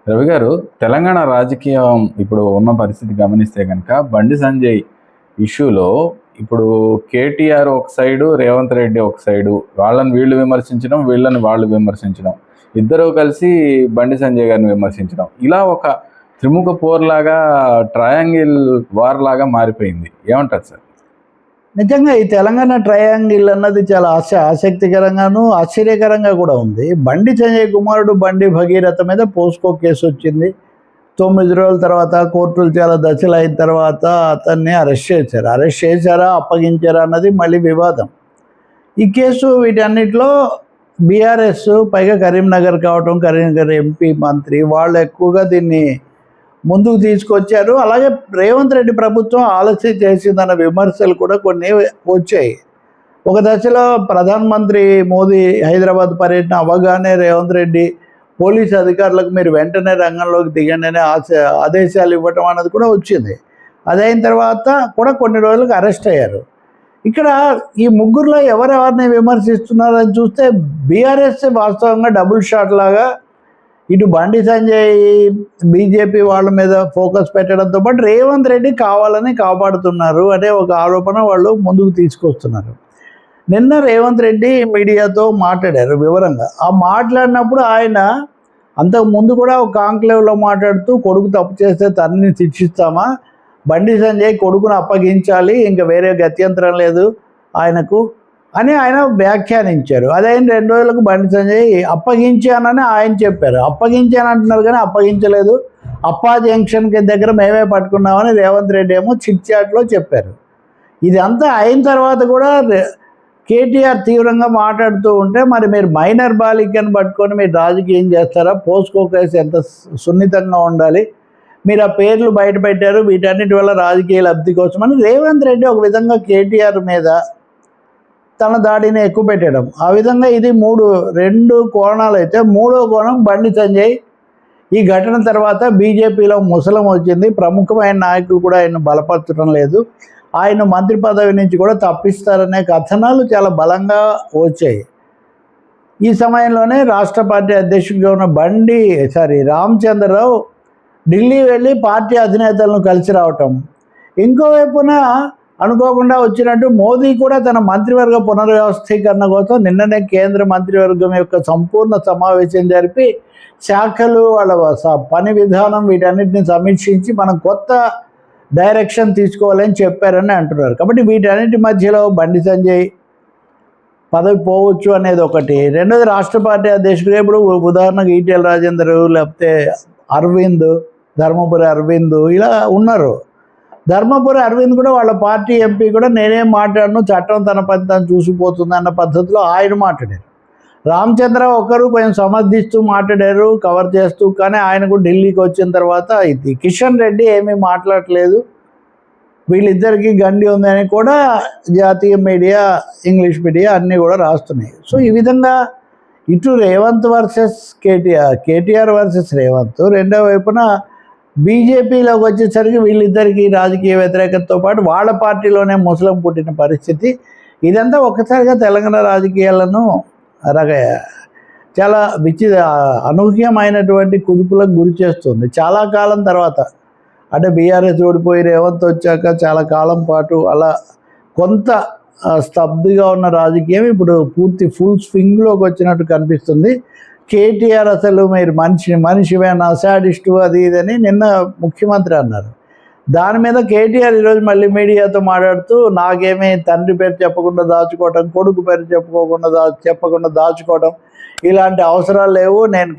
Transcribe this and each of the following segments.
రవి గారు, తెలంగాణ రాజకీయం ఇప్పుడు ఉన్న పరిస్థితి గమనిస్తే కనుక బండి సంజయ్ ఇష్యూలో ఇప్పుడు కేటీఆర్ ఒక సైడు, రేవంత్ రెడ్డి ఒక సైడు, వాళ్ళని వీళ్ళు విమర్శించడం, వీళ్ళని వాళ్ళు విమర్శించడం, ఇద్దరూ కలిసి బండి సంజయ్ గారిని విమర్శించడం, ఇలా ఒక త్రిముఖ పోర్లాగా, ట్రయాంగిల్ వార్ లాగా మారిపోయింది. ఏమంటారు సార్? నిజంగా ఈ తెలంగాణ ట్రయాంగిల్ అన్నది చాలా ఆసక్తికరంగాను ఆశ్చర్యకరంగా కూడా ఉంది. బండి సంజయ్ కుమారుడు బండి భగీరథ మీద పోస్కో కేసు వచ్చింది. 9 రోజుల తర్వాత కోర్టులు చాలా దశలు అయిన తర్వాత అతన్ని అరెస్ట్ చేశారు. అరెస్ట్ చేశారా, అప్పగించారా అన్నది మళ్ళీ వివాదం. ఈ కేసు వీటన్నిటిలో బీఆర్ఎస్, పైగా కరీంనగర్ కావటం, కరీంనగర్ ఎంపీ మంత్రి వాళ్ళు ఎక్కువగా దీన్ని ముందుకు తీసుకొచ్చారు. అలాగే రేవంత్ రెడ్డి ప్రభుత్వం ఆలస్యం చేసిందన్న విమర్శలు కూడా కొన్ని వచ్చాయి. ఒక దశలో ప్రధానమంత్రి మోదీ హైదరాబాద్ పర్యటన అవ్వగానే రేవంత్ రెడ్డి పోలీసు అధికారులకు మీరు వెంటనే రంగంలోకి దిగండి అనే ఆదేశాలు ఇవ్వటం అన్నది కూడా వచ్చింది. అదైన తర్వాత కూడా కొన్ని రోజులకు అరెస్ట్ అయ్యారు. ఇక్కడ ఈ ముగ్గురులో ఎవరెవరిని విమర్శిస్తున్నారని చూస్తే బీఆర్ఎస్ వాస్తవంగా డబుల్ షాట్ లాగా ఇటు బండి సంజయ్ బీజేపీ వాళ్ళ మీద ఫోకస్ పెట్టడంతో పాటు రేవంత్ రెడ్డి కావాలని కాపాడుతున్నారు అనే ఒక ఆరోపణ వాళ్ళు ముందుకు తీసుకొస్తున్నారు. నిన్న రేవంత్ రెడ్డి మీడియాతో మాట్లాడారు వివరంగా. ఆ మాట్లాడినప్పుడు ఆయన అంతకు ముందు కూడా ఒక కాంక్లేవ్లో మాట్లాడుతూ కొడుకు తప్పు చేస్తే తండ్రిని శిక్షిస్తామా, బండి సంజయ్ కొడుకును అప్పగించాలి, ఇంకా వేరే గత్యంతరం లేదు ఆయనకు అని ఆయన వ్యాఖ్యానించారు. అదైన 2 రోజులకు బండి సంజయ్ అప్పగించానని ఆయన చెప్పారు. అప్పగించానంటున్నారు కానీ అప్పగించలేదు, అప్పా జంక్షన్కి దగ్గర మేమే పట్టుకున్నామని రేవంత్ రెడ్డి ఏమో చిట్ చాట్లో చెప్పారు. ఇదంతా అయిన తర్వాత కూడా కేటీఆర్ తీవ్రంగా మాట్లాడుతూ ఉంటే మరి మీరు మైనర్ బాలికను పట్టుకొని మీరు రాజకీయం చేస్తారా, పోస్కో కేసు ఎంత సున్నితంగా ఉండాలి, మీరు ఆ పేర్లు బయట పెట్టారు, వీటన్నిటి వల్ల రాజకీయ లబ్ధి కోసమని రేవంత్ రెడ్డి ఒక విధంగా కేటీఆర్ మీద తన దాడిని ఎక్కువ పెట్టడం. ఆ విధంగా ఇది 2 కోణాలు అయితే, 3వ కోణం బండి సంజయ్ ఈ ఘటన తర్వాత బీజేపీలో ముసలం వచ్చింది, ప్రముఖమైన నాయకులు కూడా ఆయన బలపరచడం లేదు, ఆయన మంత్రి పదవి నుంచి కూడా తప్పిస్తారనే కథనాలు చాలా బలంగా వచ్చాయి. ఈ సమయంలోనే రాష్ట్ర పార్టీ అధ్యక్షుడిగా ఉన్న రామచంద్రరావు ఢిల్లీ వెళ్ళి పార్టీ అధినేతలను కలిసి రావటం, ఇంకోవైపున అనుకోకుండా వచ్చినట్టు మోదీ కూడా తన మంత్రివర్గ పునర్వ్యవస్థీకరణ కోసం నిన్ననే కేంద్ర మంత్రివర్గం యొక్క సంపూర్ణ సమావేశం జరిపి శాఖలు వాళ్ళ పని విధానం వీటన్నిటిని సమీక్షించి మనం కొత్త డైరెక్షన్ తీసుకోవాలని చెప్పారని అంటున్నారు. కాబట్టి వీటన్నిటి మధ్యలో బండి సంజయ్ పదవి పోవచ్చు అనేది ఒకటి. రెండోది రాష్ట్ర పార్టీ అధ్యక్షుడు ఇప్పుడు ఉదాహరణకు ఈటెల రాజేందర్, లేకపోతే అరవింద్, ధర్మపురి అరవింద్ ఇలా ఉన్నారు. ధర్మపురి అరవింద్ కూడా వాళ్ళ పార్టీ ఎంపీ కూడా నేనేం మాట్లాడను, చట్టం తన పని తను చూసిపోతుంది అన్న పద్ధతిలో ఆయన మాట్లాడారు. రామచంద్ర ఒకరు కొంచెం సమర్థిస్తూ మాట్లాడారు, కవర్ చేస్తూ. కానీ ఆయన కూడా ఢిల్లీకి వచ్చిన తర్వాత ఇది కిషన్ రెడ్డి ఏమీ మాట్లాడలేదు, వీళ్ళిద్దరికీ గండి ఉందని కూడా జాతీయ మీడియా, ఇంగ్లీష్ మీడియా అన్నీ కూడా రాస్తున్నాయి. సో ఈ విధంగా ఇటు రేవంత్ వర్సెస్ కేటీఆర్ వర్సెస్ రేవంత్, రెండో వైపున బీజేపీలోకి వచ్చేసరికి వీళ్ళిద్దరికీ రాజకీయ వ్యతిరేకతతో పాటు వాళ్ళ పార్టీలోనే ముసలం పుట్టిన పరిస్థితి. ఇదంతా ఒక్కసారిగా తెలంగాణ రాజకీయాలను చాలా అనూహ్యమైనటువంటి కుదుపులకు గురి చేస్తుంది. చాలా కాలం తర్వాత, అంటే బీఆర్ఎస్ ఓడిపోయి రేవంత్ వచ్చాక చాలా కాలం పాటు అలా కొంత స్తబ్దుగా ఉన్న రాజకీయం ఇప్పుడు పూర్తి ఫుల్ స్వింగ్లోకి వచ్చినట్టు కనిపిస్తుంది. కేటీఆర్ అసలు మీరు మనిషివేనా, శాడిస్టు అది ఇదని నిన్న ముఖ్యమంత్రి అన్నారు. దాని మీద కేటీఆర్ ఈరోజు మళ్ళీ మీడియాతో మాట్లాడుతూ నాకేమీ తండ్రి పేరు చెప్పకుండా దాచుకోవడం, కొడుకు పేరు చెప్పకుండా దాచుకోవడం ఇలాంటి అవసరాలు లేవు, నేను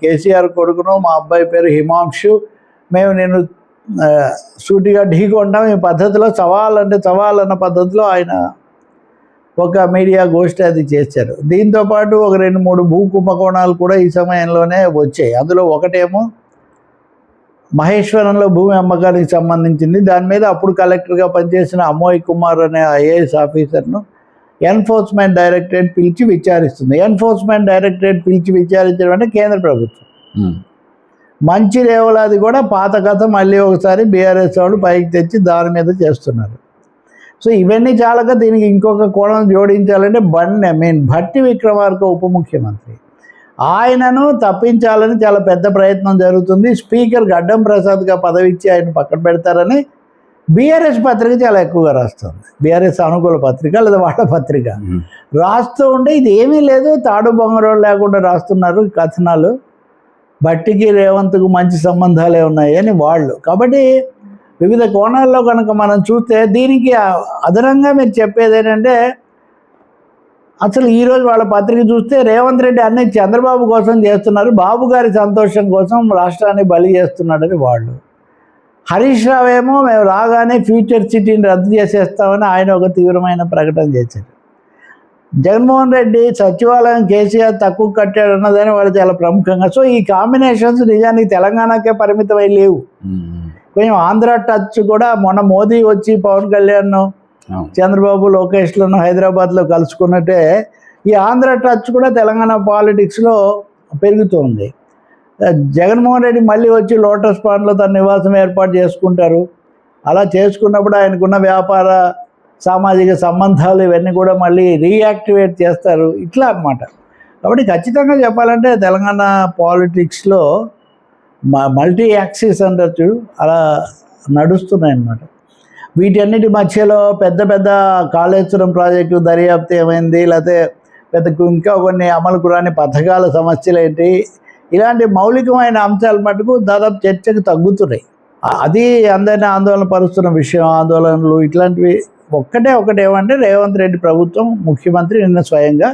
కేసీఆర్ కొడుకును, మా అబ్బాయి పేరు హిమాంశు, మేము నేను సూటిగా ఢీకొంటాం ఈ పద్ధతిలో, సవాల్ అన్న పద్ధతిలో ఆయన ఒక మీడియా గోష్ఠి అది చేశారు. దీంతోపాటు ఒక 2-3 భూ కుంభకోణాలు కూడా ఈ సమయంలోనే వచ్చాయి. అందులో ఒకటేమో మహేశ్వరంలో భూమి అమ్మకానికి సంబంధించింది. దాని మీద అప్పుడు కలెక్టర్గా పనిచేసిన అమోయ్ కుమార్ అనే ఐఏఎస్ ఆఫీసర్ను ఎన్ఫోర్స్మెంట్ డైరెక్టరేట్ పిలిచి విచారిస్తుంది. ఎన్ఫోర్స్మెంట్ డైరెక్టరేట్ పిలిచి విచారించడం అంటే కేంద్ర ప్రభుత్వం. మంచి రేవలాది కూడా పాత కథ మళ్ళీ ఒకసారి బీఆర్ఎస్ వాళ్ళు పైకి తెచ్చి దాని మీద చేస్తున్నారు. సో ఇవన్నీ చాలక దీనికి ఇంకొక కోణం జోడించాలంటే భట్టి విక్రమార్క ఉప ముఖ్యమంత్రి, ఆయనను తప్పించాలని చాలా పెద్ద ప్రయత్నం జరుగుతుంది. స్పీకర్ గడ్డం ప్రసాద్గా పదవి ఇచ్చి ఆయన పక్కన పెడతారని బీఆర్ఎస్ పత్రిక చాలా ఎక్కువగా రాస్తుంది. బీఆర్ఎస్ అనుకూల పత్రిక లేదా వాళ్ళ పత్రిక రాస్తూ ఉంటే ఇది ఏమీ లేదు, తాడు బొంగరం లేకుండా రాస్తున్నారు కథనాలు, భట్టికి రేవంత్కు మంచి సంబంధాలే ఉన్నాయి అని వాళ్ళు. కాబట్టి వివిధ కోణాల్లో కనుక మనం చూస్తే దీనికి అదనంగా మీరు చెప్పేది ఏంటంటే, అసలు ఈరోజు వాళ్ళ పత్రిక చూస్తే రేవంత్ రెడ్డి అన్ని చంద్రబాబు కోసం చేస్తున్నారు, బాబు గారి సంతోషం కోసం రాష్ట్రాన్ని బలి చేస్తున్నాడని వాళ్ళు. హరీష్ రావు ఏమో మేము రాగానే ఫ్యూచర్ సిటీని రద్దు చేసేస్తామని ఆయన ఒక తీవ్రమైన ప్రకటన చేశారు. జగన్మోహన్ రెడ్డి సచివాలయం కేసీఆర్ తక్కువ కట్టాడు అన్నదని వాళ్ళు చాలా ప్రముఖంగా. సో ఈ కాంబినేషన్స్ నిజానికి తెలంగాణకే పరిమితమై లేవు. కొంచెం ఆంధ్ర టచ్ కూడా మొన్న మోదీ వచ్చి పవన్ కళ్యాణ్ చంద్రబాబు లోకేష్లను హైదరాబాద్లో కలుసుకున్నట్టే ఈ ఆంధ్ర టచ్ కూడా తెలంగాణ పాలిటిక్స్లో పెరుగుతుంది. జగన్మోహన్ రెడ్డి మళ్ళీ వచ్చి లోటస్ పాండ్లో తన నివాసం ఏర్పాటు చేసుకుంటారు. అలా చేసుకున్నప్పుడు ఆయనకున్న వ్యాపార సామాజిక సంబంధాలు ఇవన్నీ కూడా మళ్ళీ రీయాక్టివేట్ చేస్తారు, ఇట్లా అన్నమాట. కాబట్టి ఖచ్చితంగా చెప్పాలంటే తెలంగాణ పాలిటిక్స్లో మల్టీ యాక్సిస్ అంటూ అలా నడుస్తున్నాయి అన్నమాట. వీటన్నిటి మధ్యలో పెద్ద పెద్ద కాళేశ్వరం ప్రాజెక్టు దర్యాప్తు ఏమైంది, లేకపోతే పెద్ద ఇంకా కొన్ని అమలుకు రాని పథకాల సమస్యలు ఏంటి, ఇలాంటి మౌలికమైన అంశాల మటుకు దాదాపు చర్చకు తగ్గుతున్నాయి. అది అందరినీ ఆందోళన పరుస్తున్న విషయం. ఆందోళనలు ఇట్లాంటివి ఒకటి ఏమంటే రేవంత్ రెడ్డి ప్రభుత్వం ముఖ్యమంత్రి నిన్న స్వయంగా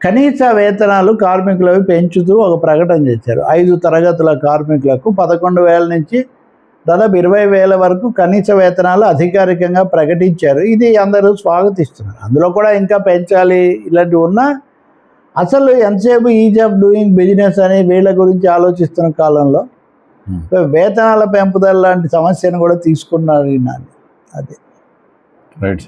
కనీస వేతనాలు కార్మికులవి పెంచుతూ ఒక ప్రకటన చేశారు. 5 తరగతుల కార్మికులకు 11,000 నుంచి దాదాపు 20,000 వరకు కనీస వేతనాలు అధికారికంగా ప్రకటించారు. ఇది అందరూ స్వాగతిస్తున్నారు. అందులో కూడా ఇంకా పెంచాలి ఇలాంటివి ఉన్నా అసలు ఎంతసేపు ఈజ్ ఆఫ్ డూయింగ్ బిజినెస్ అని వీళ్ళ గురించి ఆలోచిస్తున్న కాలంలో వేతనాల పెంపుదల లాంటి సమస్యను కూడా తీసుకున్నారు. అది రైట్.